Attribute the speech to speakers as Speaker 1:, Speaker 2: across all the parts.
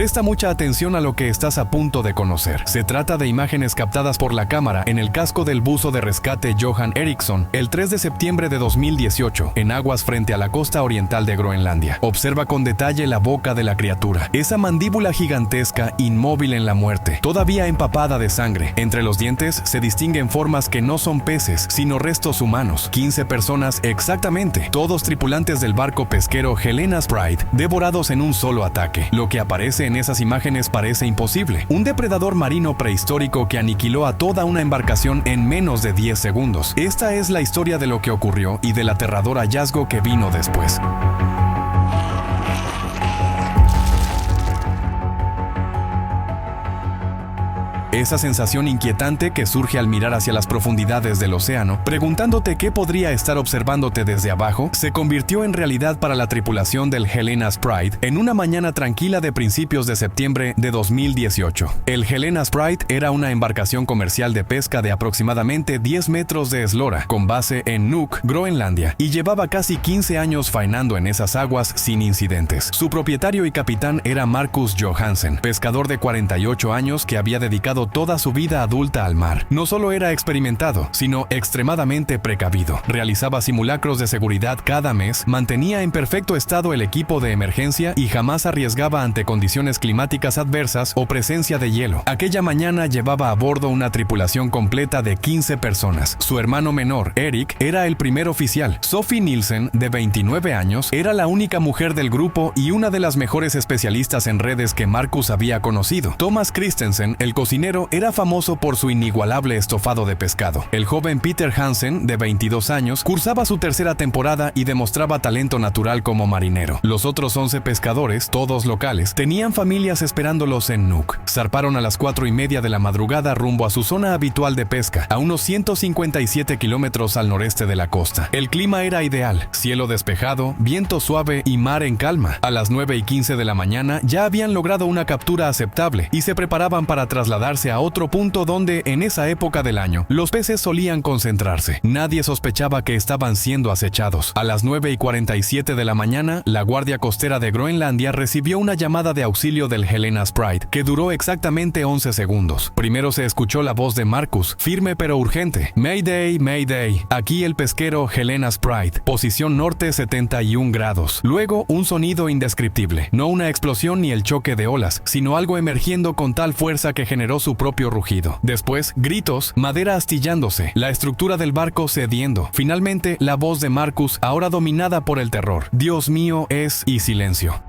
Speaker 1: Presta mucha atención a lo que estás a punto de conocer. Se trata de imágenes captadas por la cámara en el casco del buzo de rescate Johan Eriksson el 3 de septiembre de 2018, en aguas frente a la costa oriental de Groenlandia. Observa con detalle la boca de la criatura, esa mandíbula gigantesca inmóvil en la muerte, todavía empapada de sangre. Entre los dientes se distinguen formas que no son peces, sino restos humanos. 15 personas exactamente, todos tripulantes del barco pesquero Helena's Pride, devorados en un solo ataque. Lo que aparece en esas imágenes parece imposible. Un depredador marino prehistórico que aniquiló a toda una embarcación en menos de 10 segundos. Esta es la historia de lo que ocurrió y del aterrador hallazgo que vino después. Esa sensación inquietante que surge al mirar hacia las profundidades del océano, preguntándote qué podría estar observándote desde abajo, se convirtió en realidad para la tripulación del Helena's Pride en una mañana tranquila de principios de septiembre de 2018. El Helena's Pride era una embarcación comercial de pesca de aproximadamente 10 metros de eslora, con base en Nuuk, Groenlandia, y llevaba casi 15 años faenando en esas aguas sin incidentes. Su propietario y capitán era Marcus Johansen, pescador de 48 años que había dedicado toda su vida adulta al mar. No solo era experimentado, sino extremadamente precavido. Realizaba simulacros de seguridad cada mes, mantenía en perfecto estado el equipo de emergencia y jamás arriesgaba ante condiciones climáticas adversas o presencia de hielo. Aquella mañana llevaba a bordo una tripulación completa de 15 personas. Su hermano menor, Erik, era el primer oficial. Sophie Nielsen, de 29 años, era la única mujer del grupo y una de las mejores especialistas en redes que Marcus había conocido. Thomas Christensen, el cocinero, era famoso por su inigualable estofado de pescado. El joven Peter Hansen, de 22 años, cursaba su tercera temporada y demostraba talento natural como marinero. Los otros 11 pescadores, todos locales, tenían familias esperándolos en Nuuk. Zarparon a las 4:30 de la madrugada rumbo a su zona habitual de pesca, a unos 157 kilómetros al noreste de la costa. El clima era ideal, cielo despejado, viento suave y mar en calma. A las 9:15 de la mañana ya habían logrado una captura aceptable y se preparaban para trasladarse a otro punto donde, en esa época del año, los peces solían concentrarse. Nadie sospechaba que estaban siendo acechados. A las 9:47 de la mañana, la Guardia Costera de Groenlandia recibió una llamada de auxilio del Helena's Pride, que duró exactamente 11 segundos. Primero se escuchó la voz de Marcus, firme pero urgente. Mayday, Mayday. Aquí el pesquero Helena's Pride. Posición norte 71 grados. Luego, un sonido indescriptible. No una explosión ni el choque de olas, sino algo emergiendo con tal fuerza que generó su propio rugido. Después, gritos, madera astillándose, la estructura del barco cediendo. Finalmente, la voz de Marcus, ahora dominada por el terror. Dios mío, y silencio.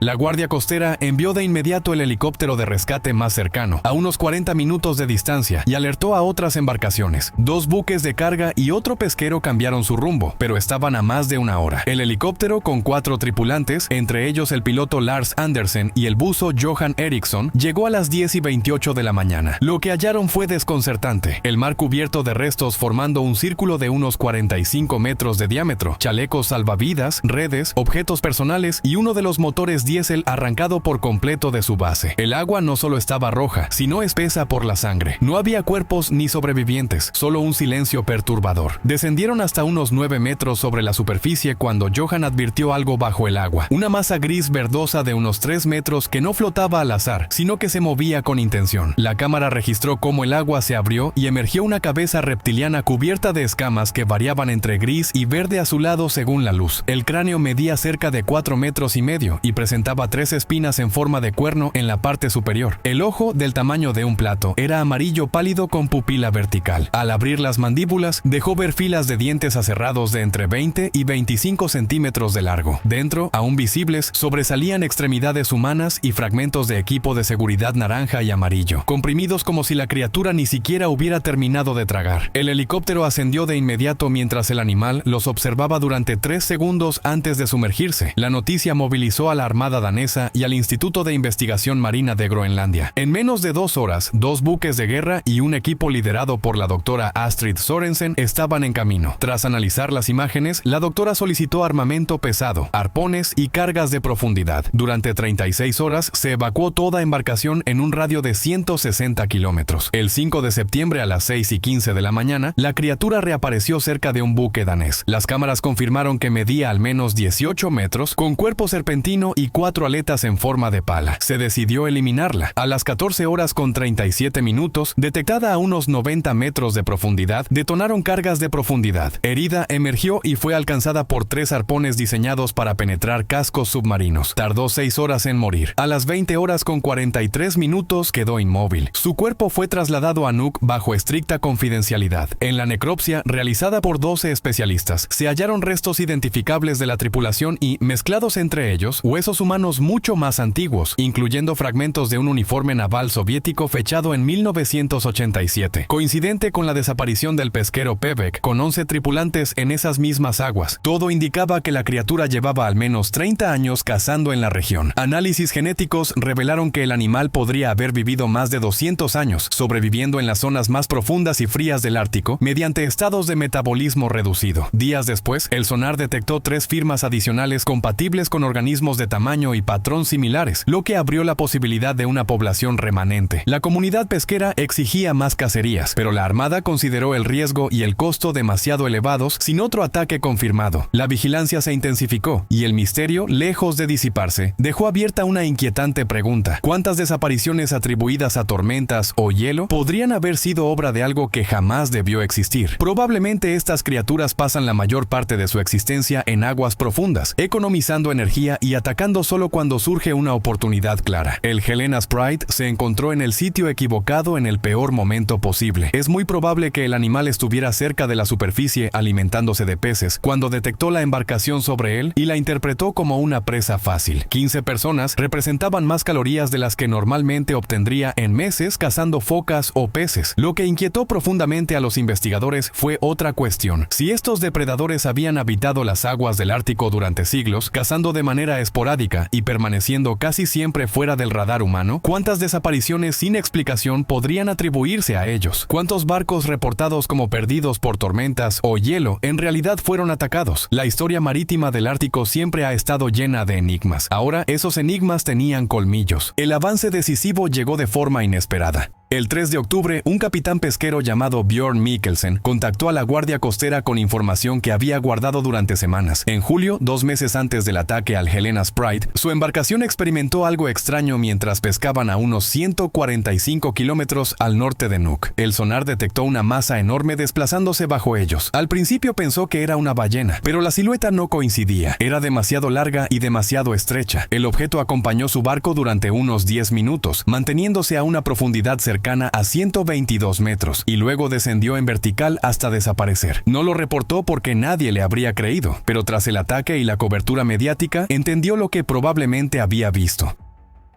Speaker 1: La Guardia Costera envió de inmediato el helicóptero de rescate más cercano, a unos 40 minutos de distancia, y alertó a otras embarcaciones. 2 buques de carga y otro pesquero cambiaron su rumbo, pero estaban a más de una hora. El helicóptero, con 4 tripulantes, entre ellos el piloto Lars Andersen y el buzo Johan Eriksson, llegó a las 10:28 de la mañana. Lo que hallaron fue desconcertante. El mar cubierto de restos formando un círculo de unos 45 metros de diámetro, chalecos salvavidas, redes, objetos personales y uno de los motores diésel arrancado por completo de su base. El agua no solo estaba roja, sino espesa por la sangre. No había cuerpos ni sobrevivientes, solo un silencio perturbador. Descendieron hasta unos 9 metros sobre la superficie cuando Johan advirtió algo bajo el agua. Una masa gris verdosa de unos 3 metros que no flotaba al azar, sino que se movía con intención. La cámara registró cómo el agua se abrió y emergió una cabeza reptiliana cubierta de escamas que variaban entre gris y verde azulado según la luz. El cráneo medía cerca de 4,5 metros y presentaba 3 espinas en forma de cuerno en la parte superior. El ojo, del tamaño de un plato, era amarillo pálido con pupila vertical. Al abrir las mandíbulas, dejó ver filas de dientes aserrados de entre 20 y 25 centímetros de largo. Dentro, aún visibles, sobresalían extremidades humanas y fragmentos de equipo de seguridad naranja y amarillo, comprimidos como si la criatura ni siquiera hubiera terminado de tragar. El helicóptero ascendió de inmediato mientras el animal los observaba durante 3 segundos antes de sumergirse. La noticia movilizó a la Armada danesa y al Instituto de Investigación Marina de Groenlandia. En menos de 2 horas, 2 buques de guerra y un equipo liderado por la doctora Astrid Sorensen estaban en camino. Tras analizar las imágenes, la doctora solicitó armamento pesado, arpones y cargas de profundidad. Durante 36 horas se evacuó toda embarcación en un radio de 160 kilómetros. El 5 de septiembre a las 6:15 de la mañana, la criatura reapareció cerca de un buque danés. Las cámaras confirmaron que medía al menos 18 metros, con cuerpo serpentino y 4 aletas en forma de pala. Se decidió eliminarla. A las 14 horas con 37 minutos, detectada a unos 90 metros de profundidad, detonaron cargas de profundidad. Herida, emergió y fue alcanzada por 3 arpones diseñados para penetrar cascos submarinos. Tardó 6 horas en morir. A las 20 horas con 43 minutos quedó inmóvil. Su cuerpo fue trasladado a Nuuk bajo estricta confidencialidad. En la necropsia, realizada por 12 especialistas, se hallaron restos identificables de la tripulación y, mezclados entre ellos, huesos humanos mucho más antiguos, incluyendo fragmentos de un uniforme naval soviético fechado en 1987, coincidente con la desaparición del pesquero Pevek, con 11 tripulantes en esas mismas aguas. Todo indicaba que la criatura llevaba al menos 30 años cazando en la región. Análisis genéticos revelaron que el animal podría haber vivido más de 200 años, sobreviviendo en las zonas más profundas y frías del Ártico mediante estados de metabolismo reducido. Días después, el sonar detectó 3 firmas adicionales compatibles con organismos de tamaño y patrón similares, lo que abrió la posibilidad de una población remanente. La comunidad pesquera exigía más cacerías, pero la Armada consideró el riesgo y el costo demasiado elevados sin otro ataque confirmado. La vigilancia se intensificó y el misterio, lejos de disiparse, dejó abierta una inquietante pregunta: ¿cuántas desapariciones atribuidas a tormentas o hielo podrían haber sido obra de algo que jamás debió existir? Probablemente estas criaturas pasan la mayor parte de su existencia en aguas profundas, economizando energía y atacando solo cuando surge una oportunidad clara. El Helena Sprite se encontró en el sitio equivocado en el peor momento posible. Es muy probable que el animal estuviera cerca de la superficie alimentándose de peces cuando detectó la embarcación sobre él y la interpretó como una presa fácil. 15 personas representaban más calorías de las que normalmente obtendría en meses cazando focas o peces. Lo que inquietó profundamente a los investigadores fue otra cuestión: si estos depredadores habían habitado las aguas del Ártico durante siglos, cazando de manera esporádica y permaneciendo casi siempre fuera del radar humano, ¿cuántas desapariciones sin explicación podrían atribuirse a ellos? ¿Cuántos barcos reportados como perdidos por tormentas o hielo en realidad fueron atacados? La historia marítima del Ártico siempre ha estado llena de enigmas. Ahora esos enigmas tenían colmillos. El avance decisivo llegó de forma inesperada. El 3 de octubre, un capitán pesquero llamado Björn Mikkelsen contactó a la Guardia Costera con información que había guardado durante semanas. En julio, 2 meses antes del ataque al Helena Sprite, su embarcación experimentó algo extraño mientras pescaban a unos 145 kilómetros al norte de Nuuk. El sonar detectó una masa enorme desplazándose bajo ellos. Al principio pensó que era una ballena, pero la silueta no coincidía. Era demasiado larga y demasiado estrecha. El objeto acompañó su barco durante unos 10 minutos, manteniéndose a una profundidad cercana a 122 metros, y luego descendió en vertical hasta desaparecer. No lo reportó porque nadie le habría creído, pero tras el ataque y la cobertura mediática, entendió lo que probablemente había visto.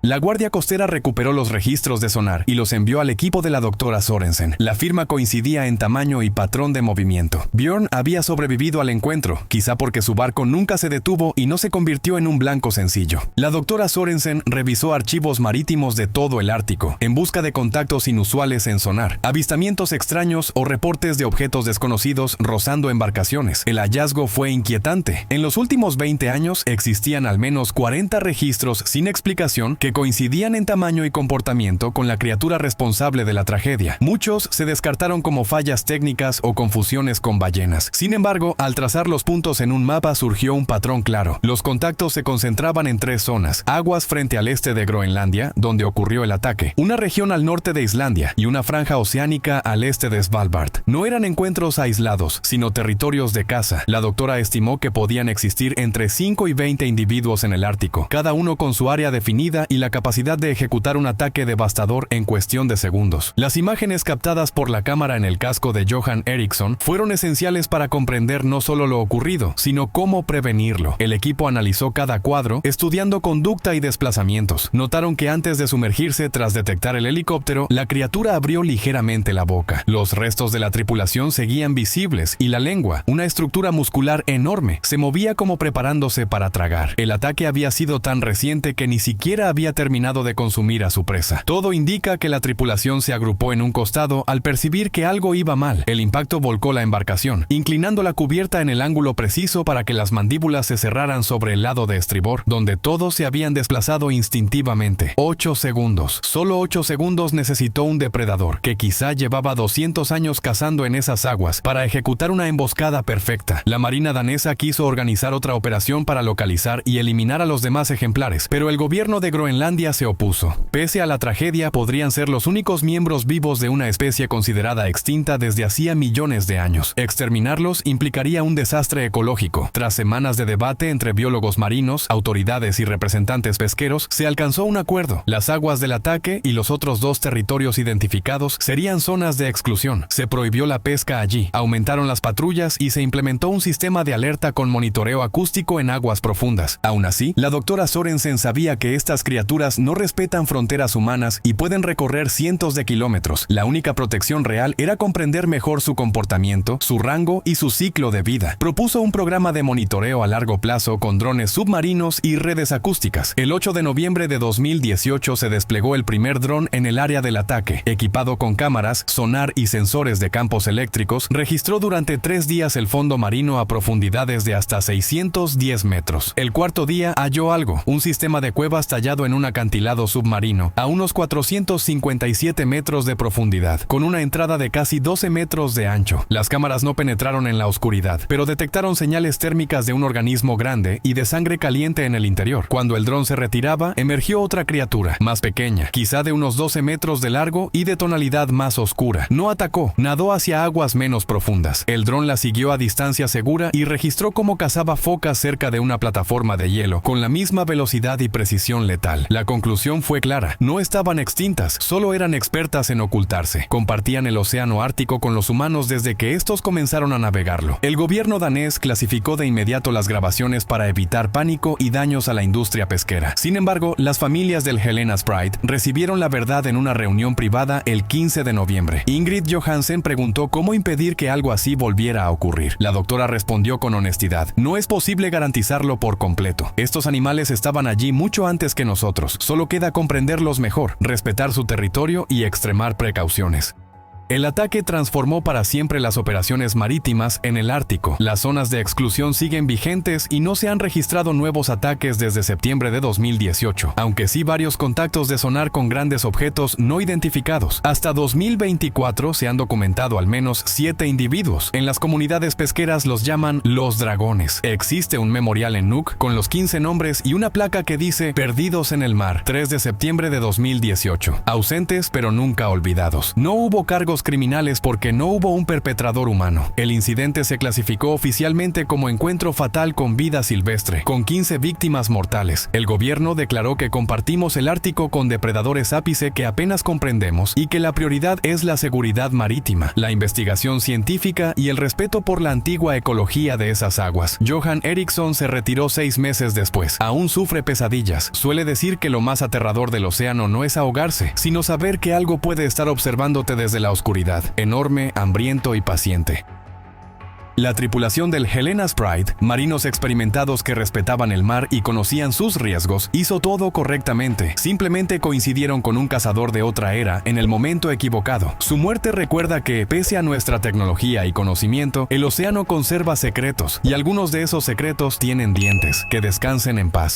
Speaker 1: La Guardia Costera recuperó los registros de sonar y los envió al equipo de la doctora Sorensen. La firma coincidía en tamaño y patrón de movimiento. Björn había sobrevivido al encuentro, quizá porque su barco nunca se detuvo y no se convirtió en un blanco sencillo. La doctora Sorensen revisó archivos marítimos de todo el Ártico, en busca de contactos inusuales en sonar, avistamientos extraños o reportes de objetos desconocidos rozando embarcaciones. El hallazgo fue inquietante. En los últimos 20 años existían al menos 40 registros sin explicación que coincidían en tamaño y comportamiento con la criatura responsable de la tragedia. Muchos se descartaron como fallas técnicas o confusiones con ballenas. Sin embargo, al trazar los puntos en un mapa surgió un patrón claro. Los contactos se concentraban en 3 zonas: aguas frente al este de Groenlandia, donde ocurrió el ataque, una región al norte de Islandia y una franja oceánica al este de Svalbard. No eran encuentros aislados, sino territorios de caza. La doctora estimó que podían existir entre 5 y 20 individuos en el Ártico, cada uno con su área definida y la capacidad de ejecutar un ataque devastador en cuestión de segundos. Las imágenes captadas por la cámara en el casco de Johan Eriksson fueron esenciales para comprender no solo lo ocurrido, sino cómo prevenirlo. El equipo analizó cada cuadro, estudiando conducta y desplazamientos. Notaron que antes de sumergirse tras detectar el helicóptero, la criatura abrió ligeramente la boca. Los restos de la tripulación seguían visibles y la lengua, una estructura muscular enorme, se movía como preparándose para tragar. El ataque había sido tan reciente que ni siquiera había había terminado de consumir a su presa. Todo indica que la tripulación se agrupó en un costado al percibir que algo iba mal. El impacto volcó la embarcación, inclinando la cubierta en el ángulo preciso para que las mandíbulas se cerraran sobre el lado de estribor, donde todos se habían desplazado instintivamente. 8 segundos. Solo 8 segundos necesitó un depredador, que quizá llevaba 200 años cazando en esas aguas, para ejecutar una emboscada perfecta. La marina danesa quiso organizar otra operación para localizar y eliminar a los demás ejemplares, pero el gobierno de Groenlandia se opuso. Pese a la tragedia, podrían ser los únicos miembros vivos de una especie considerada extinta desde hacía millones de años. Exterminarlos implicaría un desastre ecológico. Tras semanas de debate entre biólogos marinos, autoridades y representantes pesqueros, se alcanzó un acuerdo. Las aguas del ataque y los otros 2 territorios identificados serían zonas de exclusión. Se prohibió la pesca allí, aumentaron las patrullas y se implementó un sistema de alerta con monitoreo acústico en aguas profundas. Aún así, la doctora Sorensen sabía que estas criaturas no respetan fronteras humanas y pueden recorrer cientos de kilómetros. La única protección real era comprender mejor su comportamiento, su rango y su ciclo de vida. Propuso un programa de monitoreo a largo plazo con drones submarinos y redes acústicas. El 8 de noviembre de 2018 se desplegó el primer dron en el área del ataque. Equipado con cámaras, sonar y sensores de campos eléctricos, registró durante 3 días el fondo marino a profundidades de hasta 610 metros. El cuarto día halló algo, un sistema de cuevas tallado en un acantilado submarino, a unos 457 metros de profundidad, con una entrada de casi 12 metros de ancho. Las cámaras no penetraron en la oscuridad, pero detectaron señales térmicas de un organismo grande y de sangre caliente en el interior. Cuando el dron se retiraba, emergió otra criatura, más pequeña, quizá de unos 12 metros de largo y de tonalidad más oscura. No atacó, nadó hacia aguas menos profundas. El dron la siguió a distancia segura y registró cómo cazaba focas cerca de una plataforma de hielo, con la misma velocidad y precisión letal. La conclusión fue clara, no estaban extintas, solo eran expertas en ocultarse. Compartían el océano Ártico con los humanos desde que estos comenzaron a navegarlo. El gobierno danés clasificó de inmediato las grabaciones para evitar pánico y daños a la industria pesquera. Sin embargo, las familias del Helena Sprite recibieron la verdad en una reunión privada el 15 de noviembre. Ingrid Johansen preguntó cómo impedir que algo así volviera a ocurrir. La doctora respondió con honestidad: no es posible garantizarlo por completo. Estos animales estaban allí mucho antes que nosotros. Solo queda comprenderlos mejor, respetar su territorio y extremar precauciones. El ataque transformó para siempre las operaciones marítimas en el Ártico. Las zonas de exclusión siguen vigentes y no se han registrado nuevos ataques desde septiembre de 2018, aunque sí varios contactos de sonar con grandes objetos no identificados. Hasta 2024 se han documentado al menos 7 individuos. En las comunidades pesqueras los llaman los dragones. Existe un memorial en Nuuk con los 15 nombres y una placa que dice "Perdidos en el mar, 3 de septiembre de 2018. Ausentes pero nunca olvidados". No hubo cargos criminales porque no hubo un perpetrador humano. El incidente se clasificó oficialmente como encuentro fatal con vida silvestre, con 15 víctimas mortales. El gobierno declaró que compartimos el Ártico con depredadores ápice que apenas comprendemos y que la prioridad es la seguridad marítima, la investigación científica y el respeto por la antigua ecología de esas aguas. Johan Eriksson se retiró 6 meses después. Aún sufre pesadillas. Suele decir que lo más aterrador del océano no es ahogarse, sino saber que algo puede estar observándote desde la oscuridad, enorme, hambriento y paciente. La tripulación del Helena Sprite, marinos experimentados que respetaban el mar y conocían sus riesgos, hizo todo correctamente. Simplemente coincidieron con un cazador de otra era en el momento equivocado. Su muerte recuerda que, pese a nuestra tecnología y conocimiento, el océano conserva secretos, y algunos de esos secretos tienen dientes. Que descansen en paz.